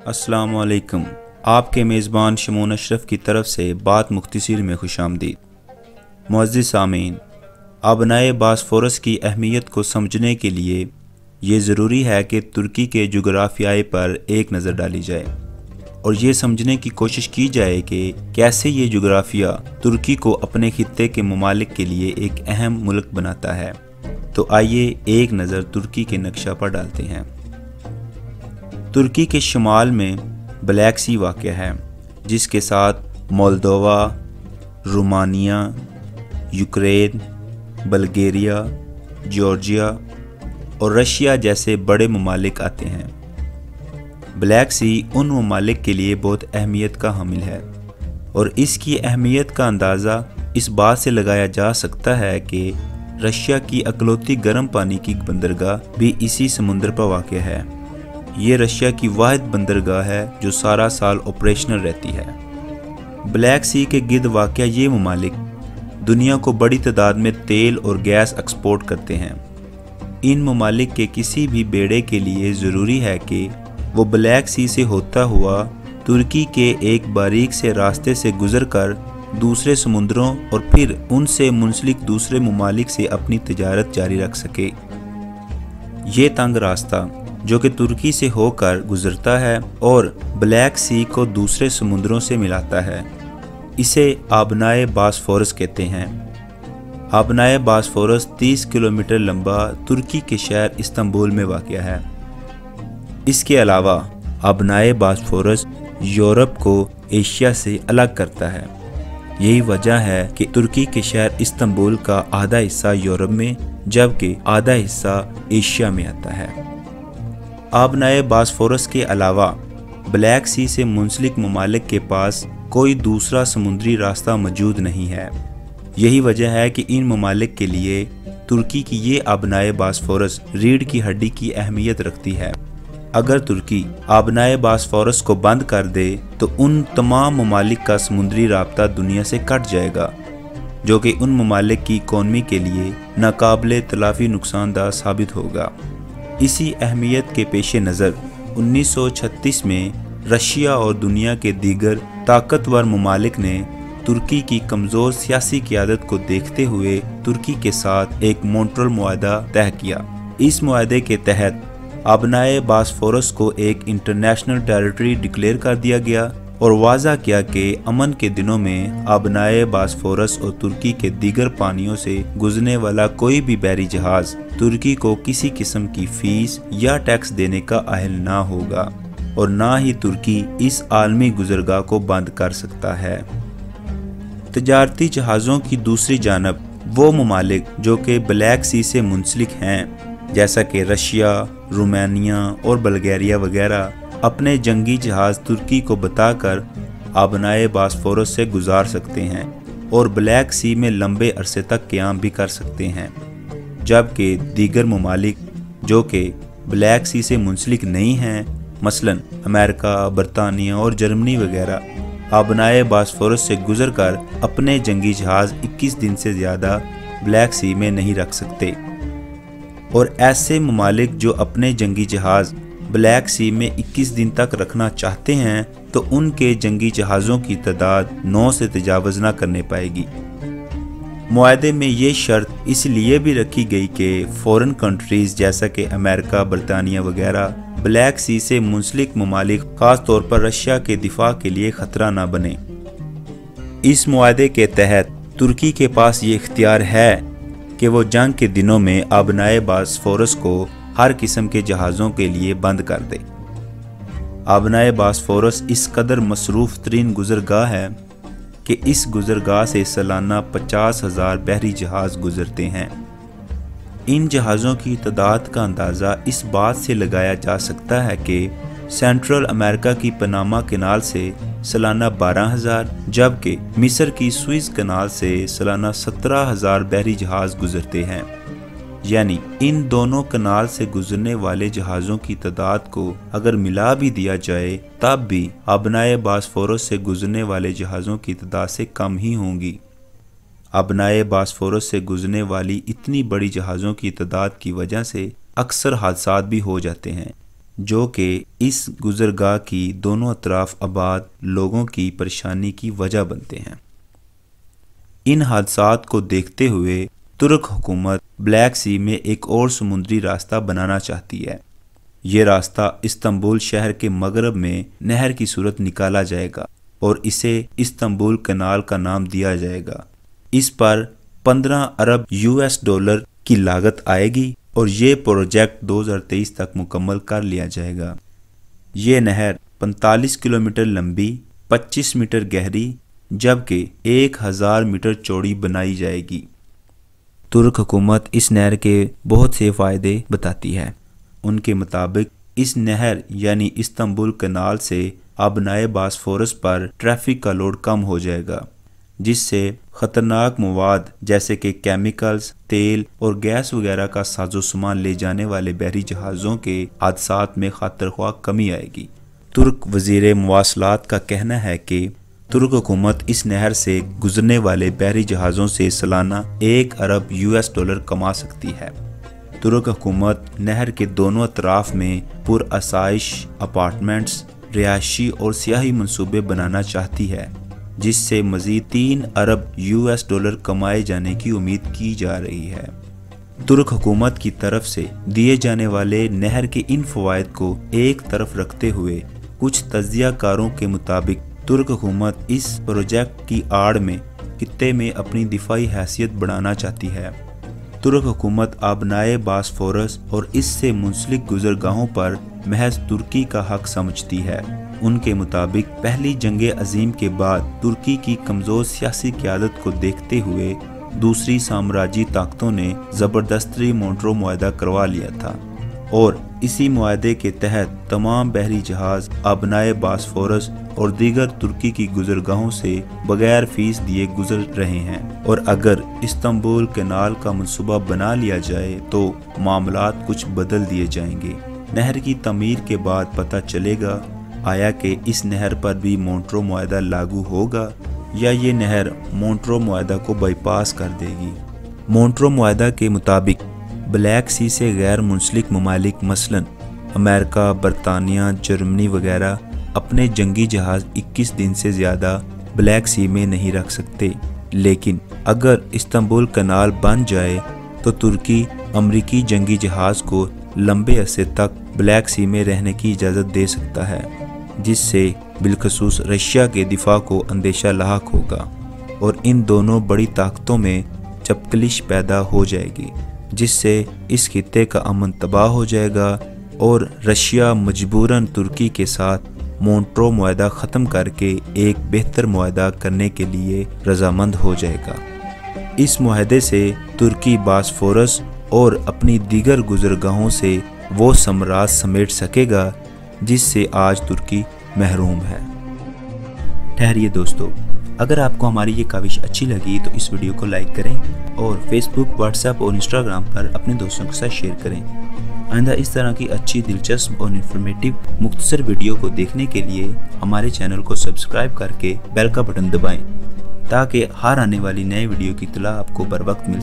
अस्सलाम वालेकुम। आपके मेज़बान शमून अशरफ की तरफ से बात मुख्तसर में खुशामदीद। मुअज़्ज़िज़ सामीन, अबनाए बॉस्फोरस की अहमियत को समझने के लिए ये ज़रूरी है कि तुर्की के जुग़राफ़िया पर एक नज़र डाली जाए और ये समझने की कोशिश की जाए कि कैसे ये जुग़राफ़िया तुर्की को अपने खित्ते के ममालिक के लिए एक अहम मुल्क बनाता है। तो आइए एक नज़र तुर्की के नक्शा पर डालते हैं। तुर्की के शुमाल में ब्लैक सी वाक़ है, जिसके साथ Moldova, Romania, Ukraine, Bulgaria, Georgia और रशिया जैसे बड़े ममालिक आते हैं। ब्लैक सी उन ममालिक के लिए बहुत अहमियत का हामिल है और इसकी अहमियत का अंदाज़ा इस बात से लगाया जा सकता है कि रशिया की अकलौती गर्म पानी की बंदरगाह भी इसी समुद्र पर वाक़ है। ये रशिया की वाहिद बंदरगाह है जो सारा साल ऑपरेशनल रहती है। ब्लैक सी के गिर्द वाक़या ये ममालिक दुनिया को बड़ी तादाद में तेल और गैस एक्सपोर्ट करते हैं। इन ममालिक के किसी भी बेड़े के लिए ज़रूरी है कि वो ब्लैक सी से होता हुआ तुर्की के एक बारीक से रास्ते से गुजर कर दूसरे समुद्रों और फिर उनसे मुंसलिक दूसरे ममालिक से अपनी तिजारत जारी रख सके। ये तंग रास्ता जो कि तुर्की से होकर गुजरता है और ब्लैक सी को दूसरे समुद्रों से मिलाता है, इसे आबनाए बॉस्फोरस कहते हैं। आबनाए बॉस्फोरस 30 किलोमीटर लंबा तुर्की के शहर इस्तांबुल में वाक़या है। इसके अलावा आबनाए बॉस्फोरस यूरोप को एशिया से अलग करता है। यही वजह है कि तुर्की के शहर इस्तांबुल का आधा हिस्सा यूरोप में जबकि आधा हिस्सा एशिया में आता है। आबनाए बॉस्फोरस के अलावा ब्लैक सी से मुंसलिक ममालिक के पास कोई दूसरा समुद्री रास्ता मौजूद नहीं है। यही वजह है कि इन ममालिक के लिए तुर्की की ये आबनाए बॉस्फोरस रीढ़ की हड्डी की अहमियत रखती है। अगर तुर्की आबनाए बॉस्फोरस को बंद कर दे तो उन तमाम ममालिक का समुद्री राब्ता दुनिया से कट जाएगा, जो कि उन ममालिक की इकॉनमी के लिए नाकाबिले तलाफी नुकसानदा साबित होगा। इसी अहमियत के पेश नज़र 1936 में रशिया और दुनिया के दीगर ताकतवर ममालिक ने तुर्की की कमज़ोर सियासी क़यादत को देखते हुए तुर्की के साथ एक मॉन्ट्रियल मुआहदा तय किया। इस मुआहदे के तहत आबनाए बॉस्फोरस को एक इंटरनेशनल टेरिटरी डिक्लेयर कर दिया गया और वाज़ा किया कि अमन के दिनों में आबनाए बॉस्फोरस और तुर्की के दीगर पानियों से गुजरने वाला कोई भी बहरी जहाज़ तुर्की को किसी किस्म की फ़ीस या टैक्स देने का अहल ना होगा और ना ही तुर्की इस आलमी गुजरगाह को बंद कर सकता है। तजारती जहाज़ों की दूसरी जानब वो ममालिक जो कि ब्लैक सी से मुंसलिक हैं, जैसा कि रशिया, रोमानिया और बल्गेरिया वगैरह, अपने जंगी जहाज़ तुर्की को बताकर आबनाए बॉस्फोरस से गुजार सकते हैं और ब्लैक सी में लंबे अरसे तक क़याम भी कर सकते हैं, जबकि दीगर ममालिक जो कि ब्लैक सी से मुंसलिक नहीं हैं, मसलन अमेरिका, बरतानिया और जर्मनी वगैरह, आबनाए बॉस्फोरस से गुजर कर अपने जंगी जहाज़ 21 दिन से ज़्यादा ब्लैक सी में नहीं रख सकते। और ऐसे ममालिक जो अपने जंगी जहाज़ ब्लैक सी में 21 दिन तक रखना चाहते हैं तो उनके जंगी जहाज़ों की तादाद 9 से तजावज़ न करने पाएगी। मुआहदे में ये शर्त इसलिए भी रखी गई कि फ़ॉरेन कंट्रीज़ जैसा कि अमेरिका, बरतानिया वगैरह ब्लैक सी से मुंसलिक ममालिक ख़ास तौर पर रशिया के दिफा के लिए ख़तरा न बने। इस मुआहदे के तहत तुर्की के पास ये इख्तियार है कि वो जंग के दिनों में आबनाए बॉस्फोरस को हर किस्म के जहाज़ों के लिए बंद कर दे। आबनाए बॉस्फोरस इस कदर मसरूफ़ तरीन गुजरगाह है कि इस गुजरगाह से सालाना 50,000 बहरी जहाज़ गुजरते हैं। इन जहाज़ों की तादाद का अंदाज़ा इस बात से लगाया जा सकता है कि सेंट्रल अमेरिका की पनामा कैनाल से सालाना 12,000 जबकि मिस्र की सुइज़ कैनाल से सालाना 17,000 बहरी जहाज़ गुजरते हैं। यानी इन दोनों कनाल से गुजरने वाले जहाज़ों की तादाद को अगर मिला भी दिया जाए तब भी आबनाए बॉस्फोरस से गुजरने वाले जहाज़ों की तादाद से कम ही होंगी। आबनाए बॉस्फोरस से गुजरने वाली इतनी बड़ी जहाज़ों की तादाद की वजह से अक्सर हादसात भी हो जाते हैं। जो कि इस गुजरगाह की दोनों अतराफ आबाद लोगों की परेशानी की वजह बनते हैं। इन हादसात को देखते हुए तुर्क हुकूमत ब्लैक सी में एक और समुद्री रास्ता बनाना चाहती है। ये रास्ता इस्तांबुल शहर के मगरब में नहर की सूरत निकाला जाएगा और इसे इस्तांबुल कनाल का नाम दिया जाएगा। इस पर 15 अरब $US की लागत आएगी और ये प्रोजेक्ट 2023 तक मुकम्मल कर लिया जाएगा। ये नहर 45 किलोमीटर लंबी, 25 मीटर गहरी जबकि 1000 मीटर चौड़ी बनाई जाएगी। तुर्क हुकूमत इस नहर के बहुत से फ़ायदे बताती है। उनके मुताबिक इस नहर यानी इस्तांबुल कनाल से आबनाए बास्फोरस पर ट्रैफिक का लोड कम हो जाएगा, जिससे ख़तरनाक मवाद जैसे कि केमिकल्स, तेल और गैस वगैरह का साजो सामान ले जाने वाले बहरी जहाज़ों के हादसात में खातरख्वाह कमी आएगी। तुर्क वज़ीर मवासलात का कहना है कि तुर्क हुकूमत इस नहर से गुजरने वाले बहरी जहाज़ों से सालाना 1 अरब $US कमा सकती है। तुर्क हुकूमत नहर के दोनों अतराफ में पुरअसाइश अपार्टमेंट्स, रिहायशी और सियाही मंसूबे बनाना चाहती है, जिससे मज़ीद 3 अरब $US कमाए जाने की उम्मीद की जा रही है। तुर्क हुकूमत की तरफ से दिए जाने वाले नहर के इन फ़वाइद को एक तरफ रखते हुए कुछ तज्ज़ियाकारों के मुताबिक तुर्क हुकूमत इस प्रोजेक्ट की आड़ में खित्ते में अपनी दिफाई हैसियत बढ़ाना चाहती है। तुर्क हुकूमत आबनाए बास्फोरस और इससे मुंसलिक गुजरगाहों पर महज तुर्की का हक समझती है। उनके मुताबिक पहली जंग अजीम के बाद तुर्की की कमज़ोर सियासी क़यादत को देखते हुए दूसरी साम्राज्यी ताकतों ने ज़बरदस्ती मोंट्रो मुआहदा करवा लिया था और इसी मुआहदे के तहत तमाम बहरी जहाज़ आबनाए बास्फोरस और दीगर तुर्की की गुजरगाहों से बगैर फीस दिए गुजर रहे हैं। और अगर इस्तांबुल कैनाल का मंसूबा बना लिया जाए तो मामलात कुछ बदल दिए जाएंगे। नहर की तमीर के बाद पता चलेगा आया कि इस नहर पर भी मोंट्रो मुआहदा लागू होगा या ये नहर मोंट्रो मुआहदा को बाईपास कर देगी। मोंट्रो मुआहदा के मुताबिक ब्लैक सी से गैर मुंसलिक ममालिक मसलन अमेरिका, बरतानिया, जर्मनी वगैरह अपने जंगी जहाज़ 21 दिन से ज़्यादा ब्लैक सी में नहीं रख सकते। लेकिन अगर इस्तांबुल कनाल बन जाए तो तुर्की अमरीकी जंगी जहाज़ को लंबे अरसे तक ब्लैक सी में रहने की इजाज़त दे सकता है, जिससे बिलखसूस रशिया के दिफा को अंदेशा लाहक होगा और इन दोनों बड़ी ताकतों में चपकलिश पैदा हो जाएगी, जिससे इस खित्ते का अमन तबाह हो जाएगा और रशिया मजबूरन तुर्की के साथ मोंट्रो मुआहदा ख़त्म करके एक बेहतर मुआहदा करने के लिए रजामंद हो जाएगा। इस मुआहदे से तुर्की बास्फोरस और अपनी दीगर गुजरगाहों से वो साम्राज्य समेट सकेगा जिससे आज तुर्की महरूम है। ठहरिए दोस्तों, अगर आपको हमारी ये काविश अच्छी लगी तो इस वीडियो को लाइक करें और फेसबुक, व्हाट्सएप और इंस्टाग्राम पर अपने दोस्तों के साथ शेयर करें। आइंदा इस तरह की अच्छी, दिलचस्प और इन्फॉर्मेटिव मुख्तसर वीडियो को देखने के लिए हमारे चैनल को सब्सक्राइब करके बेल का बटन दबाएं ताकि हर आने वाली नए वीडियो की इत्तला आपको बर वक्त मिल